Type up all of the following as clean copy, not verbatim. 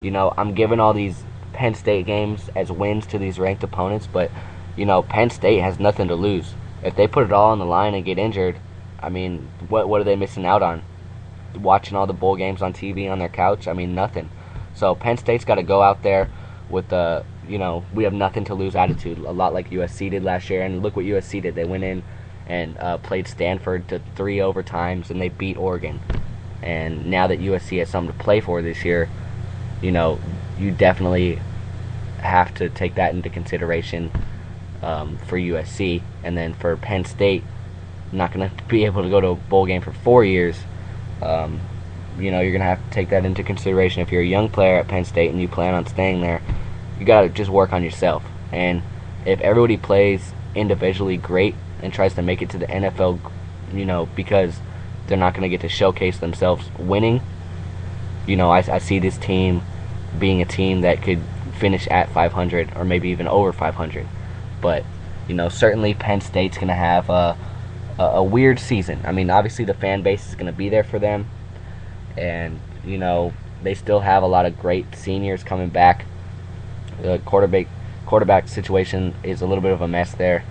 I'm giving all these Penn State games as wins to these ranked opponents, but Penn State has nothing to lose. If they put it all on the line and get injured, I mean, what are they missing out on? Watching all the bowl games on TV on their couch? I mean, nothing. So Penn State's got to go out there with the we have nothing to lose attitude, a lot like USC did last year. And look what USC did. They went in and played Stanford to 3 overtimes, and they beat Oregon. And now that USC has something to play for this year, you definitely have to take that into consideration for USC. And then for Penn State, not going to be able to go to a bowl game for 4 years. You're going to have to take that into consideration. If you're a young player at Penn State and you plan on staying there, you got to just work on yourself. And if everybody plays individually great and tries to make it to the NFL, because they're not going to get to showcase themselves winning, I see this team being a team that could finish at 500 or maybe even over 500. But, certainly Penn State's going to have a weird season. I mean, obviously the fan base is going to be there for them. And, they still have a lot of great seniors coming back. The quarterback situation is a little bit of a mess there.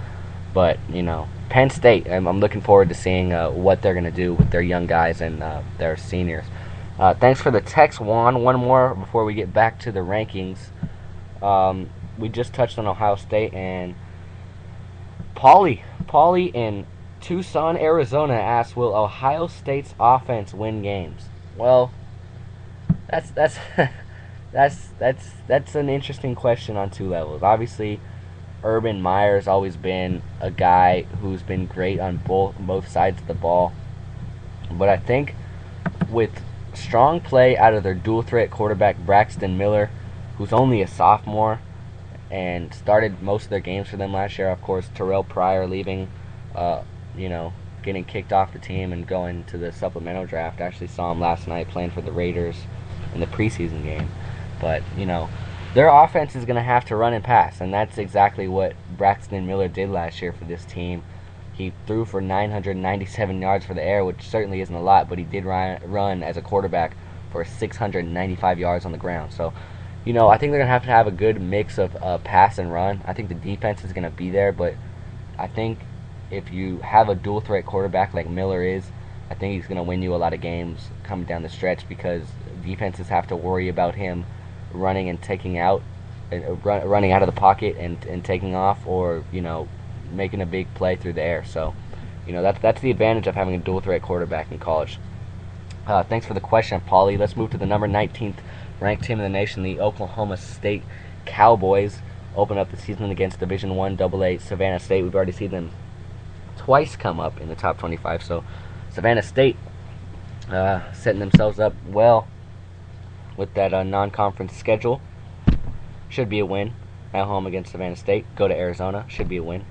But, Penn State, I'm looking forward to seeing what they're going to do with their young guys and their seniors. Thanks for the text, Juan. One more before we get back to the rankings. We just touched on Ohio State, and Paulie in Tucson, Arizona asks, will Ohio State's offense win games? Well, that's that's an interesting question on two levels. Obviously, Urban Meyer's always been a guy who's been great on both sides of the ball. But I think with strong play out of their dual threat quarterback Braxton Miller, who's only a sophomore and started most of their games for them last year. Of course, Terrell Pryor leaving, getting kicked off the team and going to the supplemental draft. I actually saw him last night playing for the Raiders in the preseason game. But, their offense is going to have to run and pass, and that's exactly what Braxton Miller did last year for this team. He threw for 997 yards for the air, which certainly isn't a lot, but he did run as a quarterback for 695 yards on the ground. So, I think they're going to have a good mix of pass and run. I think the defense is going to be there, but I think if you have a dual-threat quarterback like Miller is, I think he's going to win you a lot of games coming down the stretch because defenses have to worry about him running and taking out, running out of the pocket and taking off, or making a big play through the air. So, that's the advantage of having a dual threat quarterback in college. Thanks for the question, Paulie. Let's move to the number 19th ranked team in the nation, the Oklahoma State Cowboys. Open up the season against Division I AA Savannah State. We've already seen them twice come up in the top 25. So Savannah State setting themselves up well with that non-conference schedule. Should be a win at home against Savannah State. Go to Arizona. Should be a win.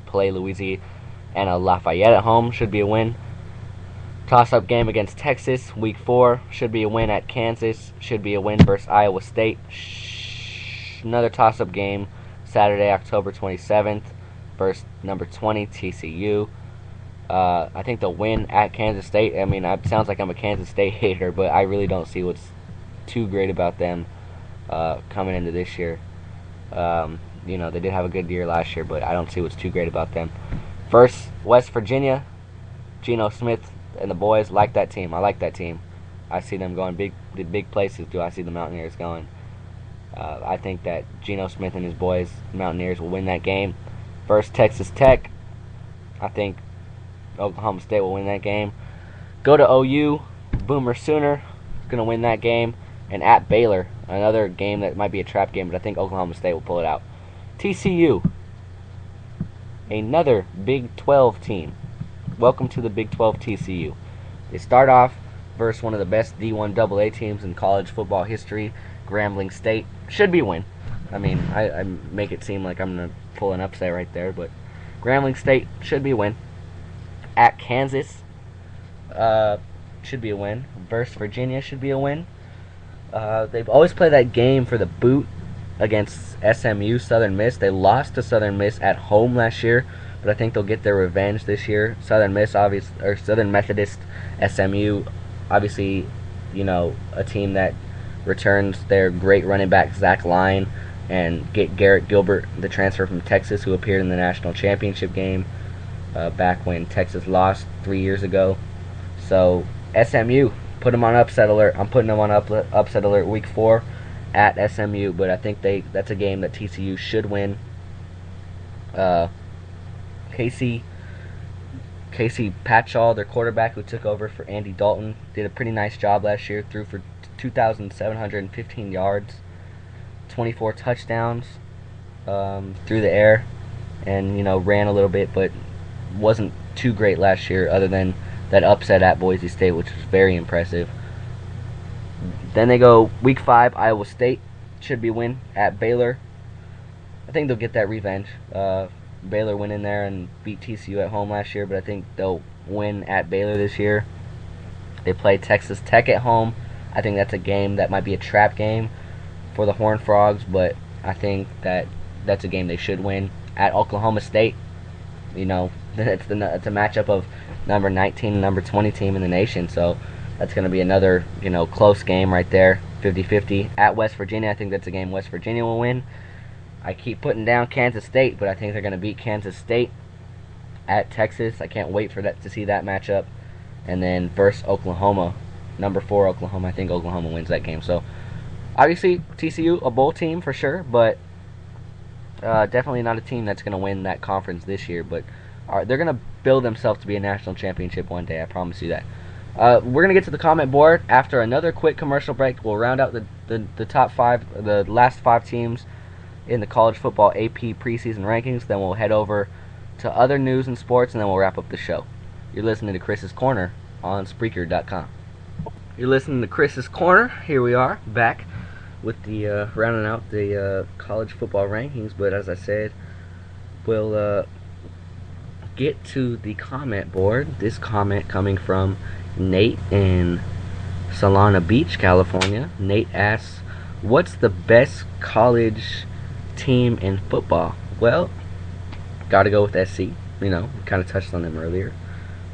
Play Louisiana Lafayette at home. Should be a win. Toss-up game against Texas, Week 4. Should be a win at Kansas. Should be a win versus Iowa State. Another toss-up game Saturday, October 27th versus number 20, TCU. I think the win at Kansas State, it sounds like I'm a Kansas State hater, but I really don't see what's too great about them coming into this year. They did have a good year last year, but I don't see what's too great about them. First, West Virginia, Geno Smith and the boys like that team. I like that team. I see them going big places. Do I see the Mountaineers going? I think that Geno Smith and his boys, Mountaineers, will win that game. First, Texas Tech. I think Oklahoma State will win that game. Go to OU, Boomer Sooner, going to win that game. And at Baylor, another game that might be a trap game, but I think Oklahoma State will pull it out. TCU, another Big 12 team. Welcome to the Big 12 TCU. They start off versus one of the best D1 AA teams in college football history, Grambling State. Should be a win. I make it seem like I'm going to pull an upset right there, but Grambling State should be a win. At Kansas, should be a win. Versus Virginia should be a win. They've always played that game for the boot against SMU, Southern Miss. They lost to Southern Miss at home last year, but I think they'll get their revenge this year. Southern Methodist, SMU, obviously, a team that returns their great running back Zach Line and get Garrett Gilbert, the transfer from Texas, who appeared in the national championship game back when Texas lost 3 years ago. So SMU, put them on upset alert. I'm putting them on upset alert week 4 at SMU, but I think that's a game that TCU should win. Casey Patchall, their quarterback who took over for Andy Dalton, did a pretty nice job last year. Threw for 2,715 yards, 24 touchdowns through the air, and ran a little bit, but wasn't too great last year, other than that upset at Boise State, which was very impressive. Then they go week 5. Iowa State should be win at Baylor. I think they'll get that revenge. Baylor went in there and beat TCU at home last year, but I think they'll win at Baylor this year. They play Texas Tech at home. I think that's a game that might be a trap game for the Horned Frogs, but I think that's a game they should win. At Oklahoma State, it's a matchup of number 19 and number 20 team in the nation, so that's going to be another close game right there, 50-50. At West Virginia, I think that's a game West Virginia will win. I keep putting down Kansas State, but I think they're going to beat Kansas State. At Texas, I can't wait to see that matchup. And then versus Oklahoma, number 4 Oklahoma, I think Oklahoma wins that game. So obviously TCU, a bowl team for sure, but definitely not a team that's going to win that conference this year. But they're going to build themselves to be a national championship one day, I promise you that. We're going to get to the comment board after another quick commercial break. We'll round out the top 5, the last 5 teams in the college football AP preseason rankings. Then we'll head over to other news and sports, and then we'll wrap up the show. You're listening to Chris's Corner on Spreaker.com. You're listening to Chris's Corner. Here we are, back with the rounding out the college football rankings. But as I said, we'll get to the comment board. This comment coming from Nate in Solana Beach, California. Nate asks, what's the best college team in football? Well, gotta go with SC. We kind of touched on them earlier.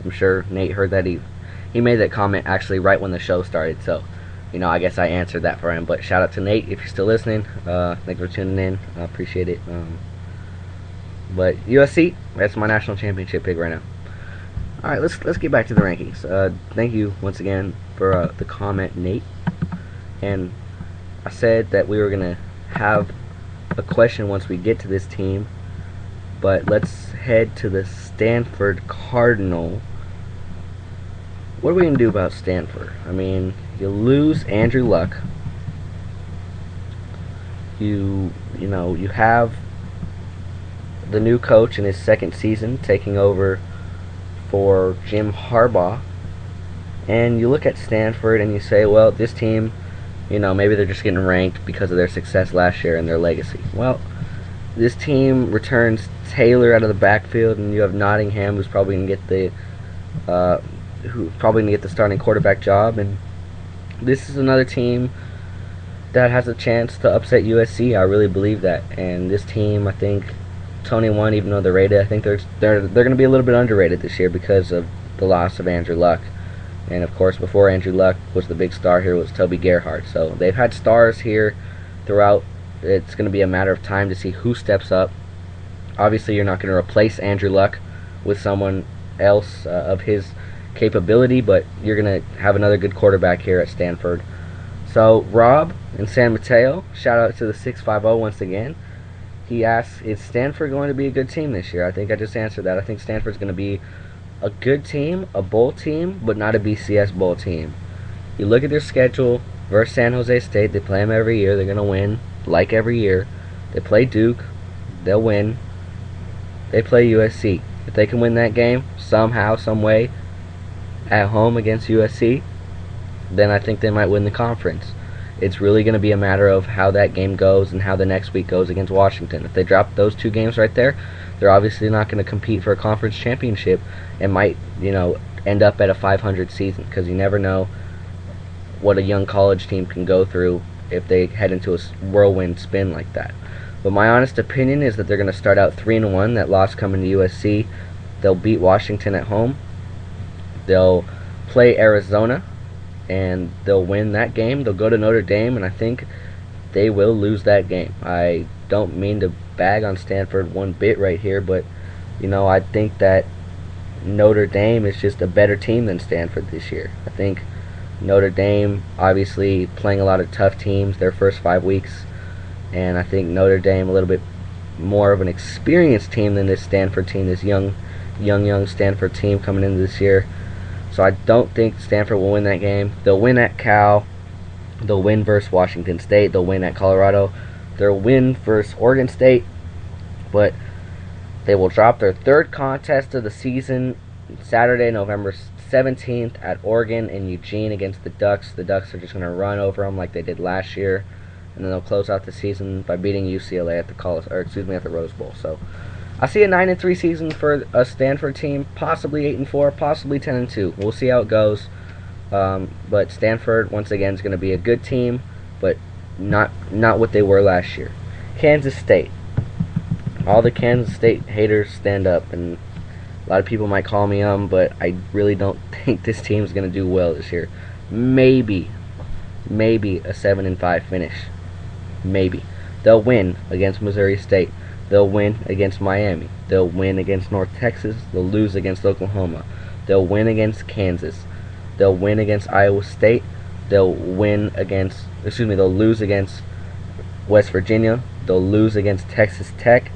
I'm sure Nate heard that. He made that comment actually right when the show started, so I guess I answered that for him. But shout out to Nate if you're still listening. Thanks for tuning in. I appreciate it. But USC, that's my national championship pick right now. All right, let's get back to the rankings. Thank you once again for the comment, Nate. And I said that we were gonna have a question once we get to this team, but let's head to the Stanford Cardinal. What are we gonna do about Stanford? I mean, you lose Andrew Luck. You have the new coach in his second season taking over for Jim Harbaugh, and you look at Stanford and you say, well, this team, maybe they're just getting ranked because of their success last year and their legacy. Well, this team returns Taylor out of the backfield, and you have Nottingham, who's probably going to get the starting quarterback job. And this is another team that has a chance to upset USC. I really believe that. And this team, I think, 21, even though they're rated, I think they're going to be a little bit underrated this year because of the loss of Andrew Luck. And of course, before Andrew Luck was the big star here, was Toby Gerhart. So they've had stars here throughout. It's going to be a matter of time to see who steps up. Obviously, you're not going to replace Andrew Luck with someone else of his capability, but you're going to have another good quarterback here at Stanford. So Rob in San Mateo, shout out to the 650 once again. He asks, is Stanford going to be a good team this year? I think I just answered that. I think Stanford's going to be a good team, a bowl team, but not a BCS bowl team. You look at their schedule versus San Jose State. They play them every year. They're going to win, like every year. They play Duke. They'll win. They play USC. If they can win that game somehow, some way, at home against USC, then I think they might win the conference. It's really going to be a matter of how that game goes and how the next week goes against Washington. If they drop those 2 games right there, they're obviously not going to compete for a conference championship and might, end up at a 500 season, because you never know what a young college team can go through if they head into a whirlwind spin like that. But my honest opinion is that they're going to start out 3-1. That loss coming to USC. They'll beat Washington at home. They'll play Arizona and they'll win that game. They'll go to Notre Dame, and I think they will lose that game. I don't mean to bag on Stanford one bit right here, but I think that Notre Dame is just a better team than Stanford this year. I think Notre Dame obviously playing a lot of tough teams their first 5 weeks, and I think Notre Dame a little bit more of an experienced team than this Stanford team, this young Stanford team coming into this year. So I don't think Stanford will win that game. They'll win at Cal. They'll win versus Washington State. They'll win at Colorado. They'll win versus Oregon State. But they will drop their third contest of the season Saturday, November 17th at Oregon in Eugene against the Ducks. The Ducks are just going to run over them like they did last year, and then they'll close out the season by beating UCLA at the Rose Bowl. So I see a 9-3 season for a Stanford team, possibly 8-4, possibly 10-2. We'll see how it goes. But Stanford once again is going to be a good team, but not what they were last year. Kansas State. All the Kansas State haters stand up, and a lot of people might call me but I really don't think this team is going to do well this year. Maybe a 7-5 finish. Maybe. They'll win against Missouri State. They'll win against Miami. They'll win against North Texas. They'll lose against Oklahoma. They'll win against Kansas. They'll win against Iowa State. They'll lose against West Virginia. They'll lose against Texas Tech.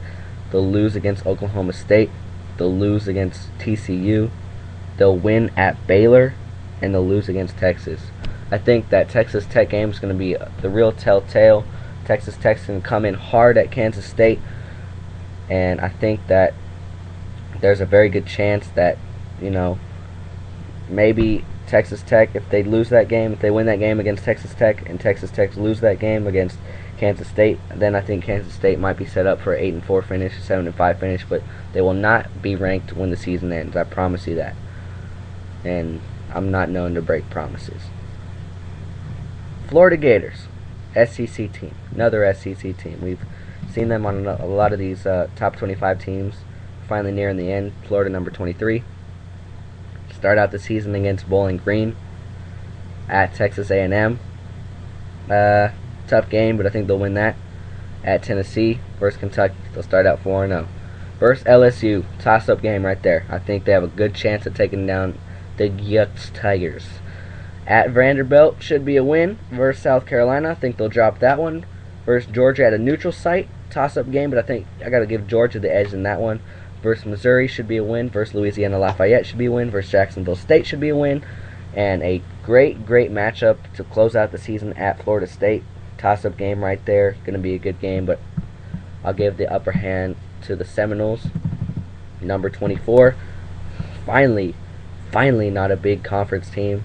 They'll lose against Oklahoma State. They'll lose against TCU. They'll win at Baylor, and they'll lose against Texas. I think that Texas Tech game is going to be the real telltale. Texas Tech's going to come in hard at Kansas State, and I think that there's a very good chance that, maybe Texas Tech, if they lose that game, if they win that game against Texas Tech, and Texas Tech lose that game against Kansas State, then I think Kansas State might be set up for an 8-4 finish, 7-5 finish, but they will not be ranked when the season ends. I promise you that. And I'm not known to break promises. Florida Gators, SEC team, another SEC team. We've seen them on a lot of these top 25 teams. Finally nearing the end. Florida number 23. Start out the season against Bowling Green at Texas A&M. Tough game, but I think they'll win that. At Tennessee versus Kentucky, they'll start out 4-0. Versus LSU, toss-up game right there. I think they have a good chance of taking down the Utes Tigers. At Vanderbilt, should be a win. Versus South Carolina, I think they'll drop that one. Versus Georgia at a neutral site, toss-up game, but I think I got to give Georgia the edge in that one. Versus Missouri should be a win. Versus Louisiana Lafayette should be a win. Versus Jacksonville State should be a win. And a great matchup to close out the season at Florida State. Toss-up game right there. Going to be a good game, but I'll give the upper hand to the Seminoles. Number 24. Finally not a big conference team.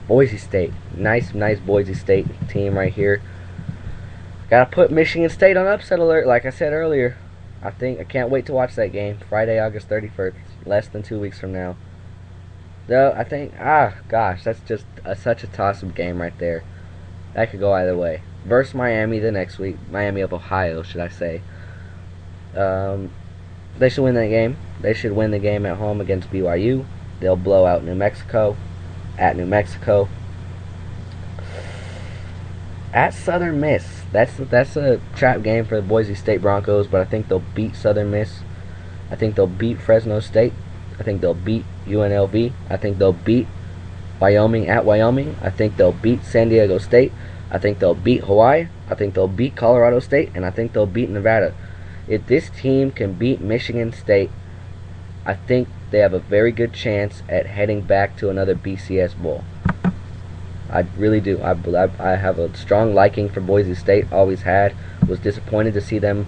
Boise State. Nice Boise State team right here. Got to put Michigan State on upset alert, like I said earlier. I can't wait to watch that game. Friday, August 31st. Less than 2 weeks from now. Though, I think, that's just such a toss-up game right there. That could go either way. Versus Miami the next week. Miami of Ohio, should I say. They should win that game. They should win the game at home against BYU. They'll blow out New Mexico. At New Mexico. At Southern Miss. That's a trap game for the Boise State Broncos, but I think they'll beat Southern Miss. I think they'll beat Fresno State. I think they'll beat UNLV. I think they'll beat Wyoming at Wyoming. I think they'll beat San Diego State. I think they'll beat Hawaii. I think they'll beat Colorado State. And I think they'll beat Nevada. If this team can beat Michigan State, I think they have a very good chance at heading back to another BCS Bowl. I really do. I have a strong liking for Boise State. Always had. Was disappointed to see them,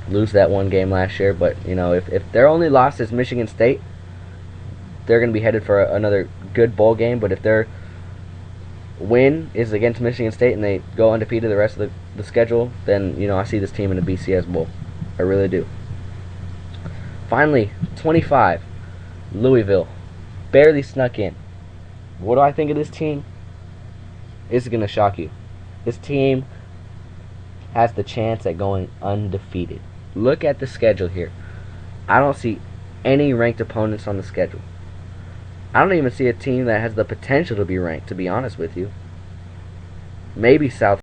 lose that one game last year. But, if their only loss is Michigan State, they're going to be headed for another good bowl game. But if their win is against Michigan State and they go undefeated the rest of the schedule, then, I see this team in a BCS Bowl. I really do. Finally, 25, Louisville. Barely snuck in. What do I think of this team? It's going to shock you. This team has the chance at going undefeated. Look at the schedule here. I don't see any ranked opponents on the schedule. I don't even see a team that has the potential to be ranked, to be honest with you. Maybe South